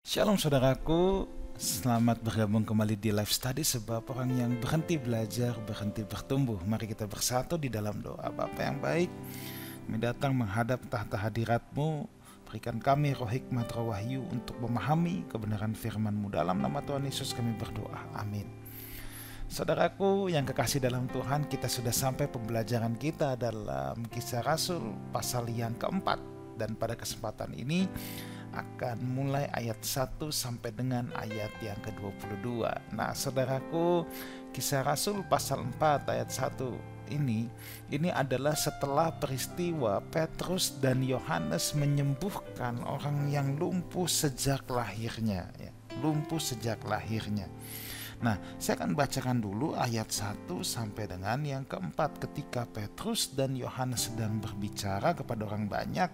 Shalom saudaraku, selamat bergabung kembali di Life Study, sebab orang yang berhenti belajar, berhenti bertumbuh. Mari kita bersatu di dalam doa. Bapa yang baik, kami datang menghadap tahta hadirat-Mu. Berikan kami roh hikmat, roh wahyu untuk memahami kebenaran firman-Mu. Dalam nama Tuhan Yesus kami berdoa, amin. Saudaraku yang kekasih dalam Tuhan, kita sudah sampai pembelajaran kita dalam Kisah Rasul pasal yang keempat. Dan pada kesempatan ini akan mulai ayat 1 sampai dengan ayat yang ke-22. Nah saudaraku, Kisah Rasul pasal 4 ayat 1 ini adalah setelah peristiwa Petrus dan Yohanes menyembuhkan orang yang lumpuh sejak lahirnya, lumpuh sejak lahirnya. Nah, saya akan bacakan dulu ayat 1 sampai dengan yang keempat. Ketika Petrus dan Yohanes sedang berbicara kepada orang banyak,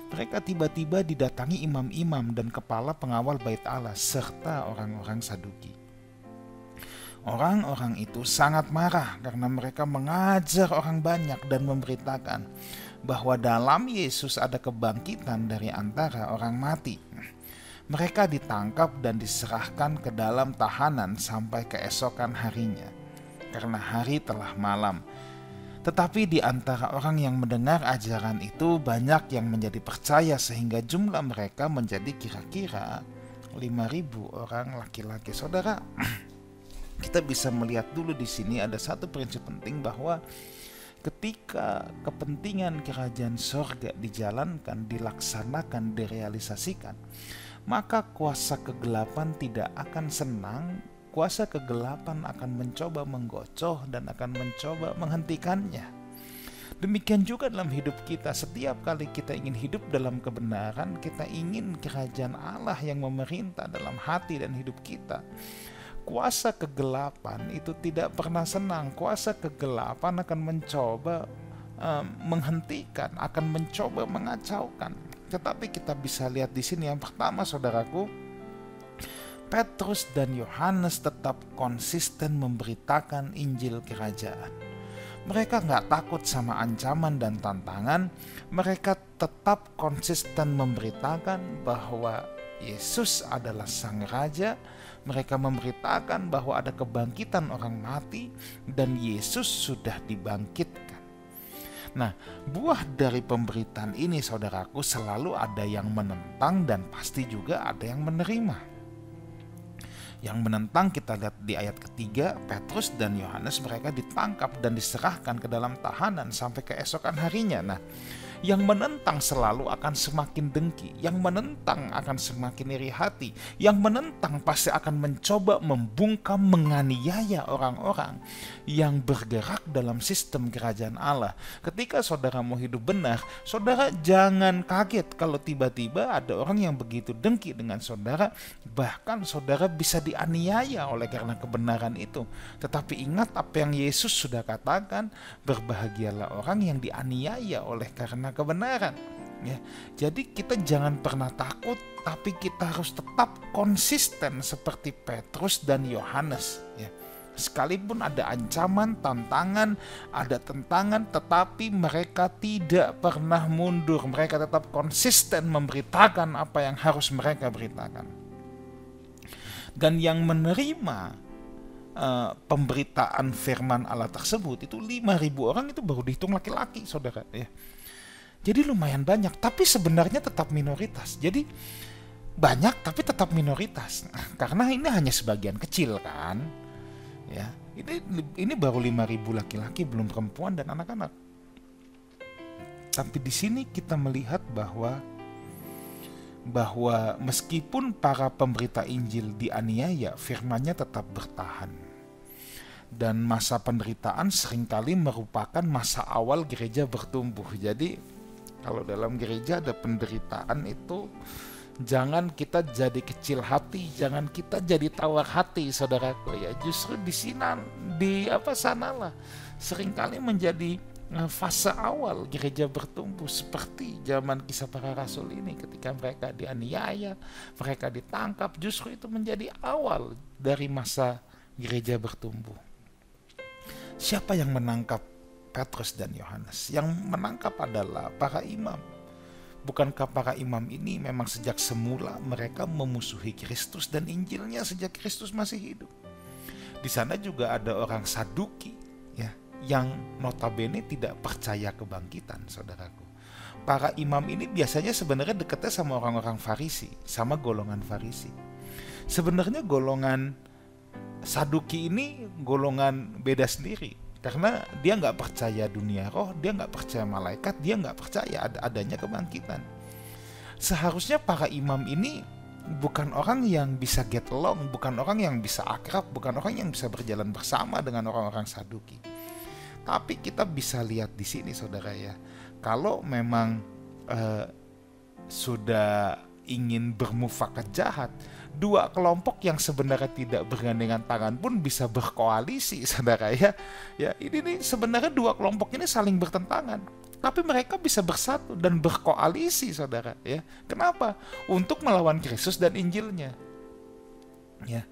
mereka tiba-tiba didatangi imam-imam dan kepala pengawal bait Allah serta orang-orang Saduki. Orang-orang itu sangat marah karena mereka mengajar orang banyak dan memberitakan bahwa dalam Yesus ada kebangkitan dari antara orang mati. Mereka ditangkap dan diserahkan ke dalam tahanan sampai keesokan harinya, karena hari telah malam. Tetapi di antara orang yang mendengar ajaran itu banyak yang menjadi percaya, sehingga jumlah mereka menjadi kira-kira 5.000 orang laki-laki. Saudara, kita bisa melihat dulu di sini ada satu prinsip penting, bahwa ketika kepentingan kerajaan sorga dijalankan, dilaksanakan, direalisasikan, maka kuasa kegelapan tidak akan senang. Kuasa kegelapan akan mencoba menggocoh dan akan mencoba menghentikannya. Demikian juga dalam hidup kita. Setiap kali kita ingin hidup dalam kebenaran, kita ingin kerajaan Allah yang memerintah dalam hati dan hidup kita, kuasa kegelapan itu tidak pernah senang. Kuasa kegelapan akan mencoba menghentikan, akan mencoba mengacaukan. Tetapi kita bisa lihat di sini, yang pertama saudaraku, Petrus dan Yohanes tetap konsisten memberitakan Injil kerajaan. Mereka nggak takut sama ancaman dan tantangan. Mereka tetap konsisten memberitakan bahwa Yesus adalah Sang Raja. Mereka memberitakan bahwa ada kebangkitan orang mati dan Yesus sudah dibangkitkan. Nah, buah dari pemberitaan ini saudaraku, selalu ada yang menentang dan pasti juga ada yang menerima. Yang menentang kita lihat di ayat ketiga, Petrus dan Yohanes mereka ditangkap dan diserahkan ke dalam tahanan sampai keesokan harinya. Nah, yang menentang selalu akan semakin dengki, yang menentang akan semakin iri hati, yang menentang pasti akan mencoba membungkam, menganiaya orang-orang yang bergerak dalam sistem kerajaan Allah. Ketika saudara mau hidup benar, saudara jangan kaget kalau tiba-tiba ada orang yang begitu dengki dengan saudara, bahkan saudara bisa dianiaya oleh karena kebenaran itu. Tetapi ingat apa yang Yesus sudah katakan, berbahagialah orang yang dianiaya oleh karena kebenaran. Ya, jadi kita jangan pernah takut, tapi kita harus tetap konsisten seperti Petrus dan Yohanes. Ya, sekalipun ada ancaman, tantangan, ada tentangan, tetapi mereka tidak pernah mundur. Mereka tetap konsisten memberitakan apa yang harus mereka beritakan. Dan yang menerima pemberitaan firman Allah tersebut itu 5.000 orang, itu baru dihitung laki-laki, saudara. Ya. Jadi lumayan banyak, tapi sebenarnya tetap minoritas. Jadi banyak tapi tetap minoritas. Karena ini hanya sebagian kecil kan. Ya, ini baru 5.000 laki-laki, belum perempuan dan anak-anak. Tapi di sini kita melihat bahwa meskipun para pemberita Injil dianiaya, firman-Nya tetap bertahan. Dan masa penderitaan seringkali merupakan masa awal gereja bertumbuh. Jadi kalau dalam gereja ada penderitaan itu, jangan kita jadi kecil hati, jangan kita jadi tawar hati, saudaraku. Ya, justru di sanalah seringkali menjadi fase awal gereja bertumbuh, seperti zaman kisah para rasul ini. Ketika mereka dianiaya, mereka ditangkap, justru itu menjadi awal dari masa gereja bertumbuh. Siapa yang menangkap Petrus dan Yohanes? Yang menangkap adalah para imam. Bukankah para imam ini memang sejak semula mereka memusuhi Kristus dan Injilnya sejak Kristus masih hidup? Di sana juga ada orang Saduki, ya, yang notabene tidak percaya kebangkitan, saudaraku. Para imam ini biasanya sebenarnya dekatnya sama orang-orang Farisi, sama golongan Farisi. Sebenarnya golongan Saduki ini golongan beda sendiri, karena dia nggak percaya dunia roh, dia nggak percaya malaikat, dia nggak percaya adanya kebangkitan. Seharusnya para imam ini bukan orang yang bisa get along, bukan orang yang bisa akrab, bukan orang yang bisa berjalan bersama dengan orang-orang Saduki. Tapi kita bisa lihat di sini, saudara, ya, kalau memang sudah ingin bermufakat jahat, dua kelompok yang sebenarnya tidak bergandengan tangan pun bisa berkoalisi, saudara, ya. Ya, ini nih sebenarnya dua kelompok ini saling bertentangan, tapi mereka bisa bersatu dan berkoalisi, saudara, ya. Kenapa? Untuk melawan Kristus dan Injilnya. Ya.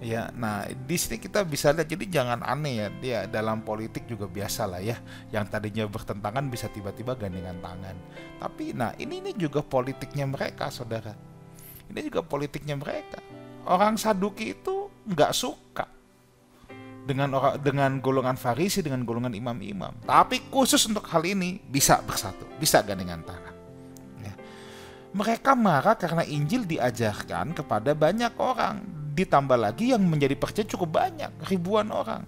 Ya, nah di sini kita bisa lihat, jadi jangan aneh ya, dia dalam politik juga biasa lah ya, yang tadinya bertentangan bisa tiba-tiba gandengan tangan. Tapi nah ini juga politiknya mereka, saudara. Ini juga politiknya mereka. Orang Saduki itu nggak suka dengan golongan Farisi, dengan golongan imam-imam. Tapi khusus untuk hal ini bisa bersatu, bisa gandengan tangan. Ya. Mereka marah karena Injil diajarkan kepada banyak orang. Ditambah lagi yang menjadi percaya cukup banyak, ribuan orang.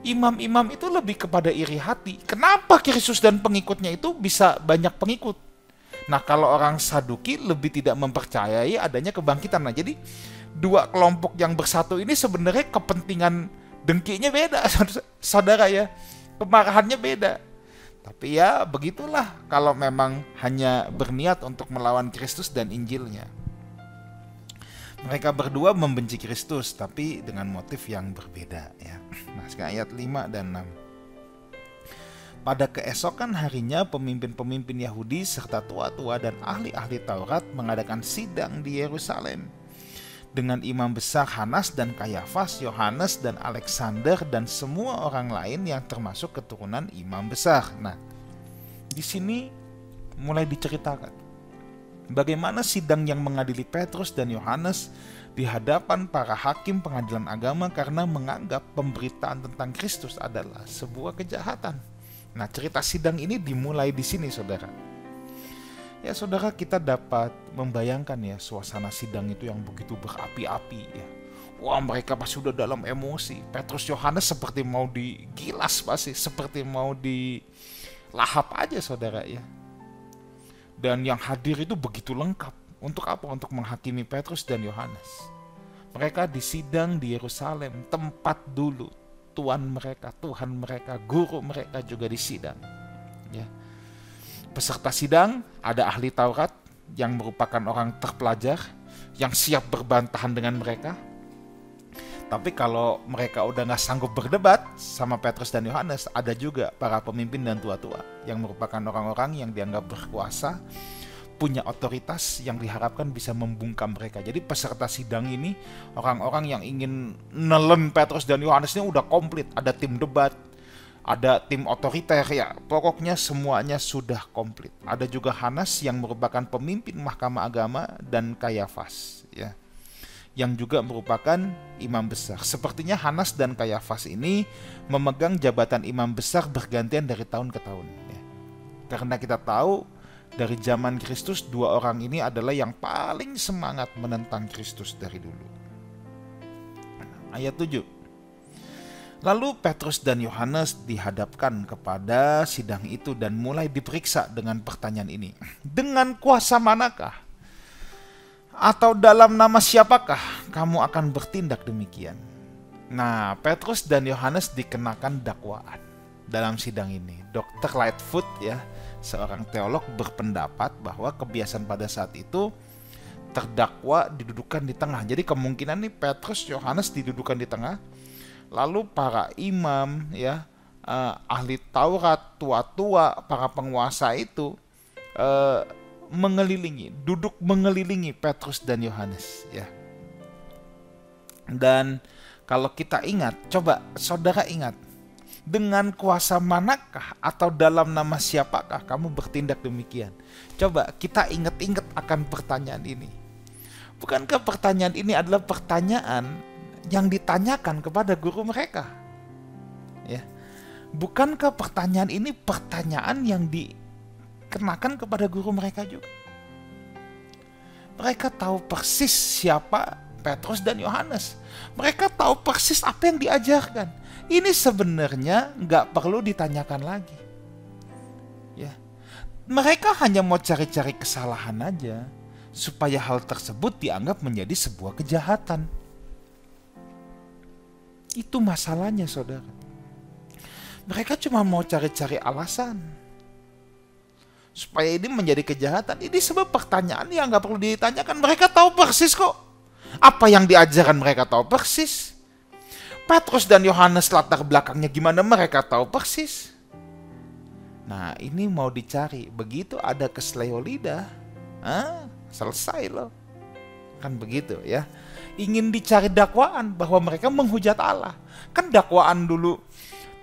Imam-imam itu lebih kepada iri hati. Kenapa Kristus dan pengikutnya itu bisa banyak pengikut? Nah, kalau orang Saduki lebih tidak mempercayai adanya kebangkitan. Nah, jadi dua kelompok yang bersatu ini sebenarnya kepentingan dengkinya beda, saudara, ya. Kemarahannya beda. Tapi ya begitulah kalau memang hanya berniat untuk melawan Kristus dan Injilnya. Mereka berdua membenci Kristus, tapi dengan motif yang berbeda, ya. Nah, sekarang ayat 5 dan 6. Pada keesokan harinya, pemimpin-pemimpin Yahudi serta tua-tua dan ahli-ahli Taurat mengadakan sidang di Yerusalem dengan imam besar Hanas dan Kayafas, Yohanes dan Alexander dan semua orang lain yang termasuk keturunan imam besar. Nah, di sini mulai diceritakan bagaimana sidang yang mengadili Petrus dan Yohanes di hadapan para hakim pengadilan agama karena menganggap pemberitaan tentang Kristus adalah sebuah kejahatan. Nah, cerita sidang ini dimulai di sini, saudara. Ya, saudara, kita dapat membayangkan ya suasana sidang itu yang begitu berapi-api, ya. Wah, mereka pasti sudah dalam emosi. Petrus Yohanes seperti mau digilas, pasti seperti mau dilahap aja, saudara, ya. Dan yang hadir itu begitu lengkap. Untuk apa? Untuk menghakimi Petrus dan Yohanes. Mereka disidang di Yerusalem, tempat dulu Tuhan mereka, Tuhan mereka, guru mereka juga disidang. Ya. Peserta sidang ada ahli Taurat yang merupakan orang terpelajar yang siap berbantahan dengan mereka. Tapi kalau mereka udah gak sanggup berdebat sama Petrus dan Yohanes, ada juga para pemimpin dan tua-tua yang merupakan orang-orang yang dianggap berkuasa, punya otoritas yang diharapkan bisa membungkam mereka. Jadi peserta sidang ini orang-orang yang ingin nelen Petrus dan Yohanes ini udah komplit. Ada tim debat, ada tim otoriter, ya pokoknya semuanya sudah komplit. Ada juga Hanas yang merupakan pemimpin mahkamah agama dan Kayafas, ya, yang juga merupakan imam besar. Sepertinya Hanas dan Kayafas ini memegang jabatan imam besar bergantian dari tahun ke tahun, ya. Karena kita tahu dari zaman Kristus dua orang ini adalah yang paling semangat menentang Kristus dari dulu. Ayat 7. Lalu Petrus dan Yohanes dihadapkan kepada sidang itu dan mulai diperiksa dengan pertanyaan ini. Dengan kuasa manakah? Atau dalam nama siapakah kamu akan bertindak demikian? Nah, Petrus dan Yohanes dikenakan dakwaan dalam sidang ini. Dr. Lightfoot, ya, seorang teolog, berpendapat bahwa kebiasaan pada saat itu terdakwa didudukan di tengah. Jadi kemungkinan nih Petrus, Yohanes didudukan di tengah. Lalu para imam, ya, ahli Taurat, tua-tua, para penguasa itu duduk mengelilingi Petrus dan Yohanes, ya. Dan kalau kita ingat, coba saudara ingat, Dengan kuasa manakah atau dalam nama siapakah kamu bertindak demikian? Coba kita ingat-ingat akan pertanyaan ini. Bukankah pertanyaan ini adalah pertanyaan yang ditanyakan kepada guru mereka? Ya. Bukankah pertanyaan ini pertanyaan yang dikenakan kepada guru mereka juga? Mereka tahu persis siapa Petrus dan Yohanes. Mereka tahu persis apa yang diajarkan. Ini sebenarnya nggak perlu ditanyakan lagi. Ya, mereka hanya mau cari-cari kesalahan aja, supaya hal tersebut dianggap menjadi sebuah kejahatan. Itu masalahnya, saudara. Mereka cuma mau cari-cari alasan supaya ini menjadi kejahatan. Ini sebab pertanyaan yang nggak perlu ditanyakan. Mereka tahu persis kok. Apa yang diajarkan mereka tahu persis. Petrus dan Yohanes latar belakangnya gimana mereka tahu persis. Nah, ini mau dicari. Begitu ada keseleo lidah, selesai loh. Kan begitu ya. Ingin dicari dakwaan bahwa mereka menghujat Allah. Kan dakwaan dulu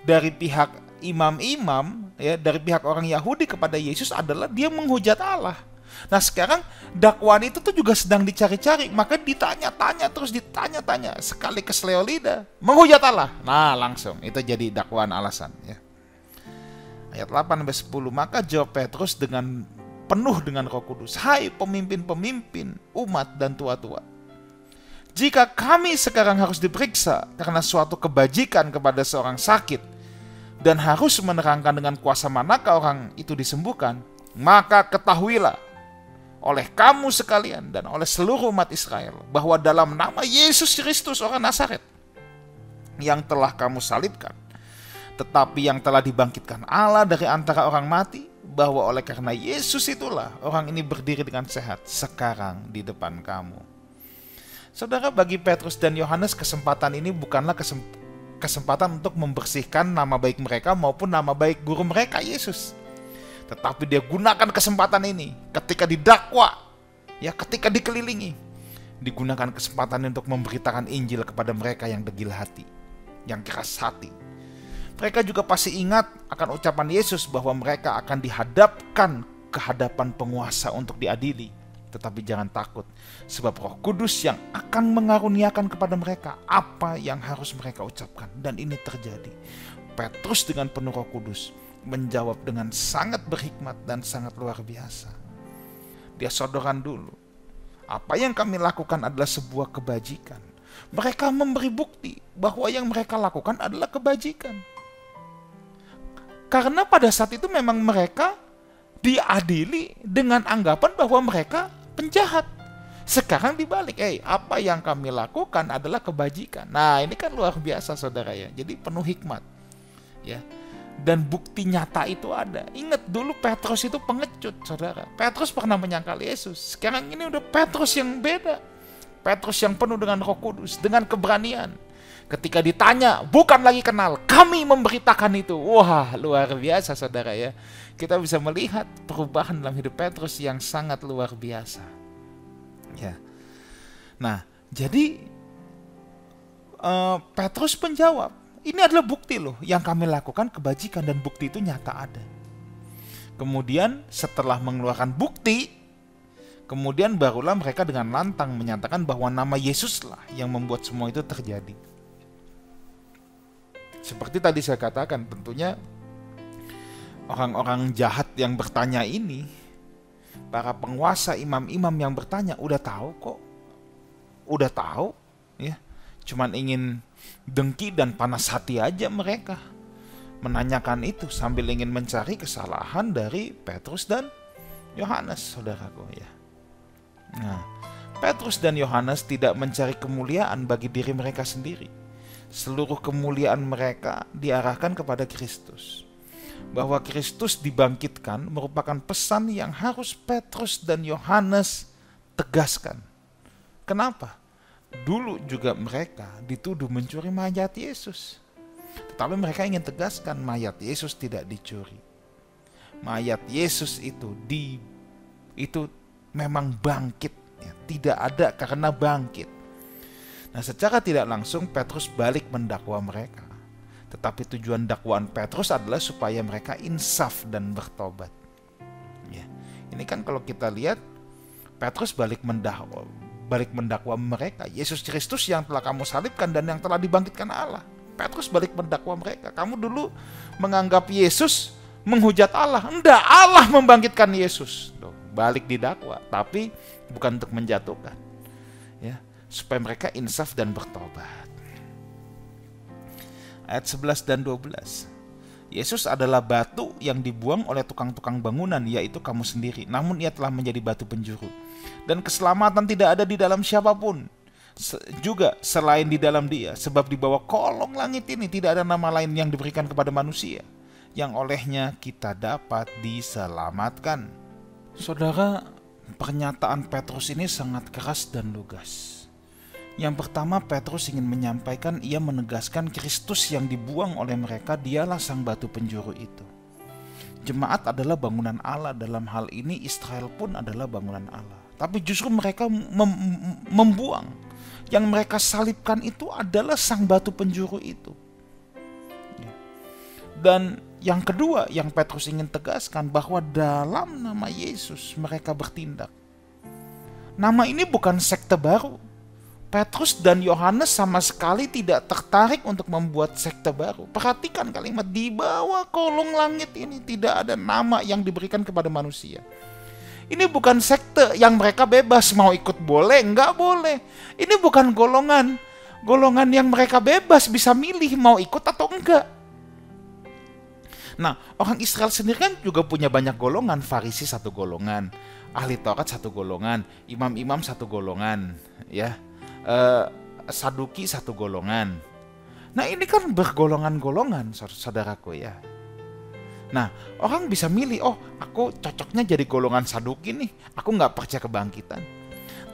dari pihak imam-imam, ya, dari pihak orang Yahudi kepada Yesus adalah dia menghujat Allah. Nah, sekarang dakwaan itu tuh juga sedang dicari-cari, maka ditanya-tanya terus ditanya-tanya, sekali keseleo lidah menghujat Allah. Nah, langsung itu jadi dakwaan alasan ya. Ayat 8-10, maka jawab Petrus dengan penuh dengan Roh Kudus, hai pemimpin-pemimpin umat dan tua-tua, jika kami sekarang harus diperiksa karena suatu kebajikan kepada seorang sakit dan harus menerangkan dengan kuasa manakah orang itu disembuhkan, maka ketahuilah oleh kamu sekalian dan oleh seluruh umat Israel bahwa dalam nama Yesus Kristus orang Nazaret yang telah kamu salibkan, tetapi yang telah dibangkitkan Allah dari antara orang mati, bahwa oleh karena Yesus itulah orang ini berdiri dengan sehat sekarang di depan kamu. Saudara, bagi Petrus dan Yohanes kesempatan ini bukanlah kesempatan untuk membersihkan nama baik mereka maupun nama baik guru mereka Yesus. Tetapi dia gunakan kesempatan ini ketika didakwa, ya, ketika dikelilingi, digunakan kesempatan untuk memberitakan Injil kepada mereka yang degil hati, yang keras hati. Mereka juga pasti ingat akan ucapan Yesus bahwa mereka akan dihadapkan ke hadapan penguasa untuk diadili. Tetapi jangan takut, sebab Roh Kudus yang akan mengaruniakan kepada mereka apa yang harus mereka ucapkan. Dan ini terjadi. Petrus dengan penuh Roh Kudus menjawab dengan sangat berhikmat dan sangat luar biasa. Dia sodorkan dulu, apa yang kami lakukan adalah sebuah kebajikan. Mereka memberi bukti bahwa yang mereka lakukan adalah kebajikan. Karena pada saat itu memang mereka diadili dengan anggapan bahwa mereka penjahat. Sekarang dibalik, apa yang kami lakukan adalah kebajikan. Nah, ini kan luar biasa, saudara ya. Jadi penuh hikmat, ya. Dan bukti nyata itu ada. Ingat dulu Petrus itu pengecut, saudara. Petrus pernah menyangkal Yesus. Sekarang ini udah Petrus yang beda. Petrus yang penuh dengan Roh Kudus, dengan keberanian. Ketika ditanya, bukan lagi kenal, kami memberitakan itu. Wah, luar biasa, saudara ya. Kita bisa melihat perubahan dalam hidup Petrus yang sangat luar biasa. Ya. Nah, jadi Petrus menjawab, ini adalah bukti loh yang kami lakukan kebajikan, dan bukti itu nyata ada. Kemudian setelah mengeluarkan bukti, kemudian barulah mereka dengan lantang menyatakan bahwa nama Yesuslah yang membuat semua itu terjadi. Seperti tadi saya katakan, tentunya orang-orang jahat yang bertanya ini, para penguasa, imam-imam yang bertanya, udah tahu kok. Udah tahu, ya. Cuman ingin dengki dan panas hati aja mereka menanyakan itu sambil ingin mencari kesalahan dari Petrus dan Yohanes, saudaraku ya. Nah, Petrus dan Yohanes tidak mencari kemuliaan bagi diri mereka sendiri. Seluruh kemuliaan mereka diarahkan kepada Kristus. Bahwa Kristus dibangkitkan merupakan pesan yang harus Petrus dan Yohanes tegaskan. Kenapa? Dulu juga mereka dituduh mencuri mayat Yesus. Tetapi mereka ingin tegaskan mayat Yesus tidak dicuri. Mayat Yesus itu memang bangkit, ya, tidak ada karena bangkit. Nah, secara tidak langsung Petrus balik mendakwa mereka. Tetapi tujuan dakwaan Petrus adalah supaya mereka insaf dan bertobat. Ya. Ini kan kalau kita lihat, Petrus balik mendakwa mereka, Yesus Kristus yang telah kamu salibkan dan yang telah dibangkitkan Allah. Petrus balik mendakwa mereka, kamu dulu menganggap Yesus menghujat Allah. Enggak, Allah membangkitkan Yesus. Balik didakwa, tapi bukan untuk menjatuhkan. Ya, supaya mereka insaf dan bertobat. Ayat 11 dan 12. Yesus adalah batu yang dibuang oleh tukang-tukang bangunan, yaitu kamu sendiri. Namun ia telah menjadi batu penjuru. Dan keselamatan tidak ada di dalam siapapun juga selain di dalam dia. Sebab di bawah kolong langit ini tidak ada nama lain yang diberikan kepada manusia, yang olehnya kita dapat diselamatkan. Saudara, pernyataan Petrus ini sangat keras dan lugas. Yang pertama, Petrus ingin menyampaikan, ia menegaskan Kristus yang dibuang oleh mereka, dialah sang batu penjuru itu. Jemaat adalah bangunan Allah, dalam hal ini Israel pun adalah bangunan Allah. Tapi justru mereka membuang. Yang mereka salibkan itu adalah sang batu penjuru itu. Dan yang kedua yang Petrus ingin tegaskan, bahwa dalam nama Yesus mereka bertindak. Nama ini bukan sekte baru. Petrus dan Yohanes sama sekali tidak tertarik untuk membuat sekte baru. Perhatikan kalimat, di bawah kolong langit ini tidak ada nama yang diberikan kepada manusia. Ini bukan sekte yang mereka bebas mau ikut boleh, enggak boleh. Ini bukan golongan yang mereka bebas bisa milih mau ikut atau enggak. Nah, orang Israel sendiri kan juga punya banyak golongan. Farisi satu golongan, ahli Taurat satu golongan, imam-imam satu golongan, ya. Saduki satu golongan. Nah, ini kan bergolongan-golongan, saudaraku ya. Nah, orang bisa milih, oh aku cocoknya jadi golongan Saduki nih, aku gak percaya kebangkitan.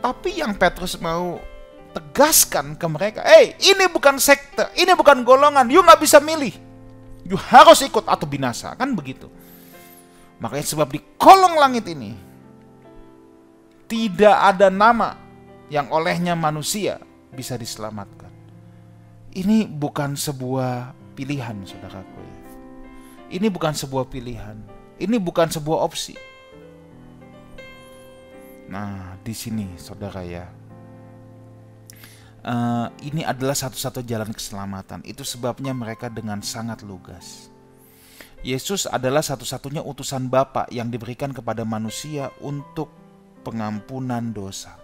Tapi yang Petrus mau tegaskan ke mereka, ini bukan sekte, ini bukan golongan, you gak bisa milih, you harus ikut atau binasa, kan begitu. Makanya sebab di kolong langit ini tidak ada nama yang olehnya manusia bisa diselamatkan. Ini bukan sebuah pilihan, saudaraku. Ini bukan sebuah pilihan. Ini bukan sebuah opsi. Nah, di sini, saudara ya, ini adalah satu-satu jalan keselamatan. Itu sebabnya mereka dengan sangat lugas. Yesus adalah satu-satunya utusan Bapa yang diberikan kepada manusia untuk pengampunan dosa.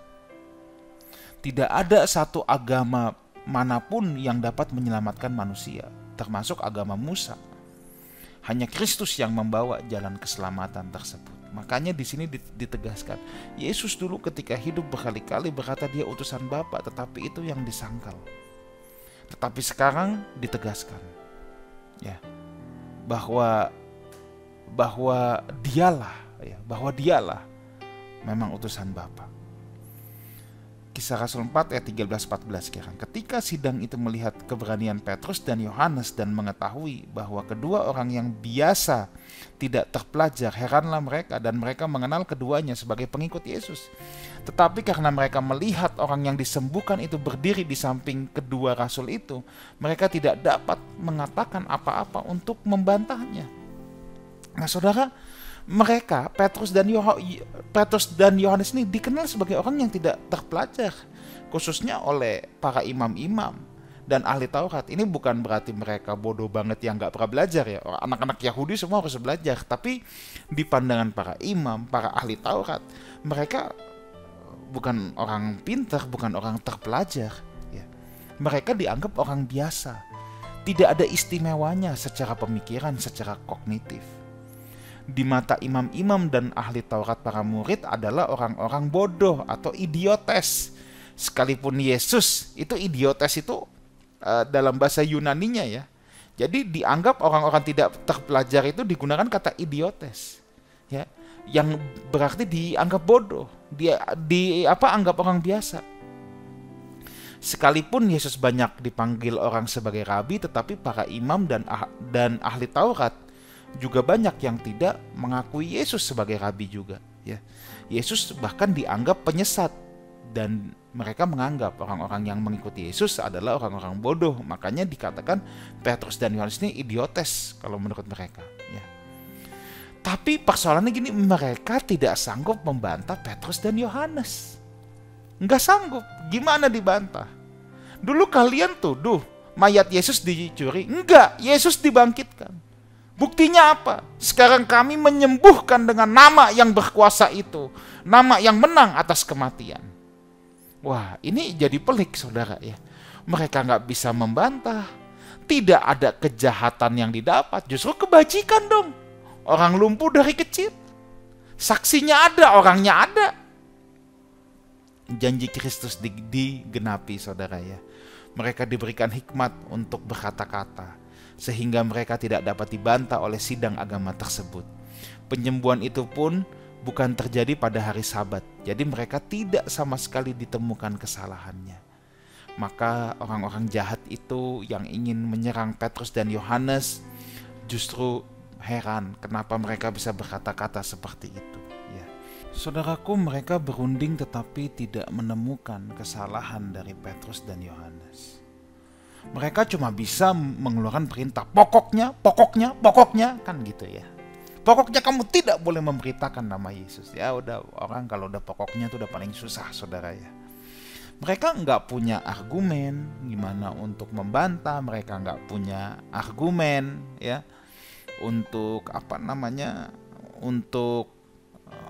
Tidak ada satu agama manapun yang dapat menyelamatkan manusia, termasuk agama Musa. Hanya Kristus yang membawa jalan keselamatan tersebut. Makanya di sini ditegaskan, Yesus dulu ketika hidup berkali-kali berkata dia utusan Bapa, tetapi itu yang disangkal. Tetapi sekarang ditegaskan, ya, bahwa dialah memang utusan Bapa. Kisah Rasul 4 ayat 13-14 sekarang. Ketika sidang itu melihat keberanian Petrus dan Yohanes dan mengetahui bahwa kedua orang yang biasa tidak terpelajar, heranlah mereka dan mereka mengenal keduanya sebagai pengikut Yesus. Tetapi karena mereka melihat orang yang disembuhkan itu berdiri di samping kedua rasul itu, mereka tidak dapat mengatakan apa-apa untuk membantahnya. Nah, saudara, mereka, Petrus dan Yohanes ini dikenal sebagai orang yang tidak terpelajar, khususnya oleh para imam-imam dan ahli Taurat. Ini bukan berarti mereka bodoh banget yang gak pernah belajar ya. Anak-anak Yahudi semua harus belajar. Tapi di pandangan para imam, para ahli Taurat, mereka bukan orang pintar, bukan orang terpelajar ya. Mereka dianggap orang biasa. Tidak ada istimewanya secara pemikiran, secara kognitif. Di mata imam-imam dan ahli Taurat, para murid adalah orang-orang bodoh atau idiotes. Sekalipun Yesus itu idiotes itu dalam bahasa Yunaninya ya. Jadi dianggap orang-orang tidak terpelajar itu digunakan kata idiotes. Ya, yang berarti dianggap bodoh. Anggap orang biasa. Sekalipun Yesus banyak dipanggil orang sebagai rabi, tetapi para imam dan ahli Taurat juga banyak yang tidak mengakui Yesus sebagai rabi juga ya. Yesus bahkan dianggap penyesat dan Mereka menganggap orang-orang yang mengikuti Yesus adalah orang-orang bodoh. Makanya dikatakan Petrus dan Yohanes ini idiotes kalau menurut mereka. Ya. Tapi persoalannya gini, mereka tidak sanggup membantah Petrus dan Yohanes. Nggak sanggup. Gimana dibantah? Dulu kalian tuduh mayat Yesus dicuri. Enggak, Yesus dibangkitkan. Buktinya apa? Sekarang kami menyembuhkan dengan nama yang berkuasa itu. Nama yang menang atas kematian. Wah, ini jadi pelik saudara ya. Mereka nggak bisa membantah. Tidak ada kejahatan yang didapat, justru kebajikan dong. Orang lumpuh dari kecil. Saksinya ada, orangnya ada. Janji Kristus digenapi saudara ya. Mereka diberikan hikmat untuk berkata-kata, sehingga mereka tidak dapat dibantah oleh sidang agama tersebut. Penyembuhan itu pun bukan terjadi pada hari Sabat, jadi mereka tidak sama sekali ditemukan kesalahannya. Maka orang-orang jahat itu yang ingin menyerang Petrus dan Yohanes justru heran kenapa mereka bisa berkata-kata seperti itu. Ya. Saudaraku, mereka berunding tetapi tidak menemukan kesalahan dari Petrus dan Yohanes. Mereka cuma bisa mengeluarkan perintah, pokoknya, kan gitu ya. Pokoknya kamu tidak boleh memberitakan nama Yesus. Ya udah, orang kalau udah pokoknya itu udah paling susah saudara ya. Mereka nggak punya argumen gimana untuk membantah. Mereka nggak punya argumen ya untuk untuk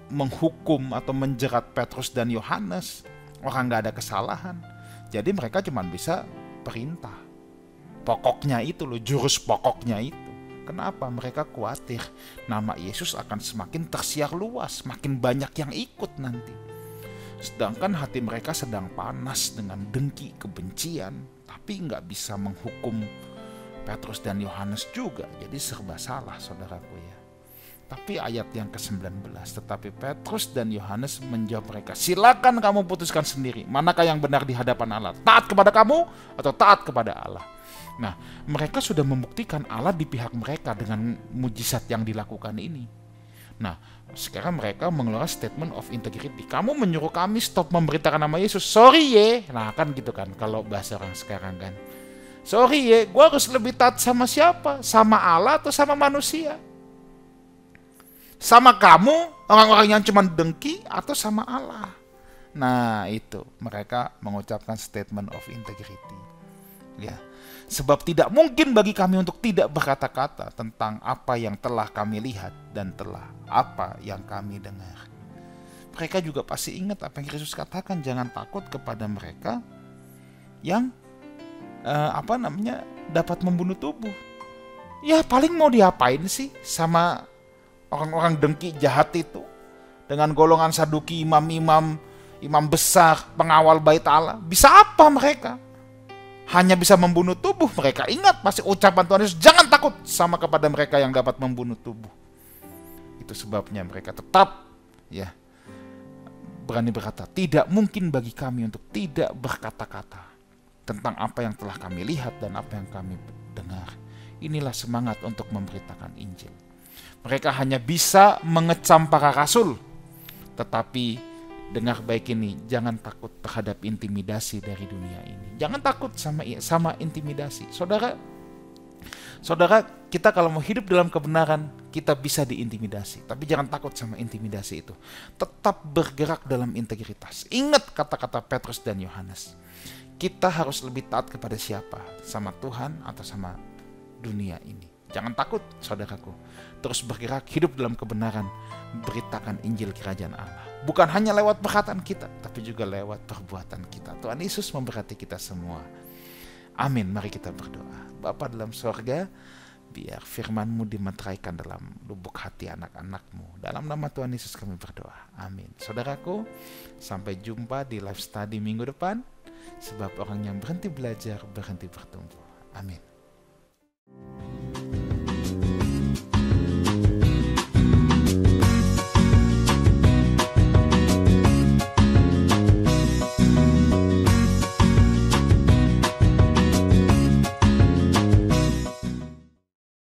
menghukum atau menjerat Petrus dan Yohanes. Orang nggak ada kesalahan. Jadi mereka cuma bisa perintah. Pokoknya itu loh, jurus pokoknya itu. Kenapa? Mereka khawatir nama Yesus akan semakin tersiar luas, makin banyak yang ikut nanti. Sedangkan hati mereka sedang panas dengan dengki, kebencian, tapi nggak bisa menghukum Petrus dan Yohanes juga. Jadi serba salah saudaraku ya. Tapi ayat yang ke-19, tetapi Petrus dan Yohanes menjawab mereka, silakan kamu putuskan sendiri, manakah yang benar di hadapan Allah, taat kepada kamu atau taat kepada Allah. Nah, mereka sudah membuktikan Allah di pihak mereka dengan mujizat yang dilakukan ini. Nah, sekarang mereka mengeluarkan statement of integrity. Kamu menyuruh kami stop memberitakan nama Yesus. Sorry ye. Nah, kan gitu kan kalau bahasa orang sekarang kan. Sorry ye, gue harus lebih taat sama siapa? Sama Allah atau sama manusia? Sama kamu, orang-orang yang cuma dengki, atau sama Allah? Nah, itu mereka mengucapkan statement of integrity. Ya. Sebab tidak mungkin bagi kami untuk tidak berkata-kata tentang apa yang telah kami lihat dan telah apa yang kami dengar. Mereka juga pasti ingat apa yang Yesus katakan, jangan takut kepada mereka yang dapat membunuh tubuh. Ya paling mau diapain sih sama orang-orang dengki jahat itu dengan golongan Saduki, imam besar, pengawal bait Allah. Bisa apa mereka? Hanya bisa membunuh tubuh. Mereka ingat pasti ucapan Tuhan Yesus, jangan takut sama kepada mereka yang dapat membunuh tubuh. Itu sebabnya mereka tetap ya berani berkata, tidak mungkin bagi kami untuk tidak berkata-kata tentang apa yang telah kami lihat dan apa yang kami dengar. Inilah semangat untuk memberitakan Injil. Mereka hanya bisa mengecam para rasul, tetapi dengar baik ini, jangan takut terhadap intimidasi dari dunia ini. Jangan takut sama intimidasi. Saudara, kita kalau mau hidup dalam kebenaran, kita bisa diintimidasi. Tapi jangan takut sama intimidasi itu. Tetap bergerak dalam integritas. Ingat kata-kata Petrus dan Yohanes. Kita harus lebih taat kepada siapa? Sama Tuhan atau sama dunia ini? Jangan takut, saudaraku. Terus bergerak, hidup dalam kebenaran. Beritakan Injil Kerajaan Allah. Bukan hanya lewat perkataan kita, tapi juga lewat perbuatan kita. Tuhan Yesus memberkati kita semua. Amin. Mari kita berdoa. Bapa dalam sorga, biar firman-Mu dimeteraikan dalam lubuk hati anak-anak-Mu. Dalam nama Tuhan Yesus kami berdoa. Amin. Saudaraku, sampai jumpa di live study minggu depan. Sebab orang yang berhenti belajar, berhenti bertumbuh. Amin.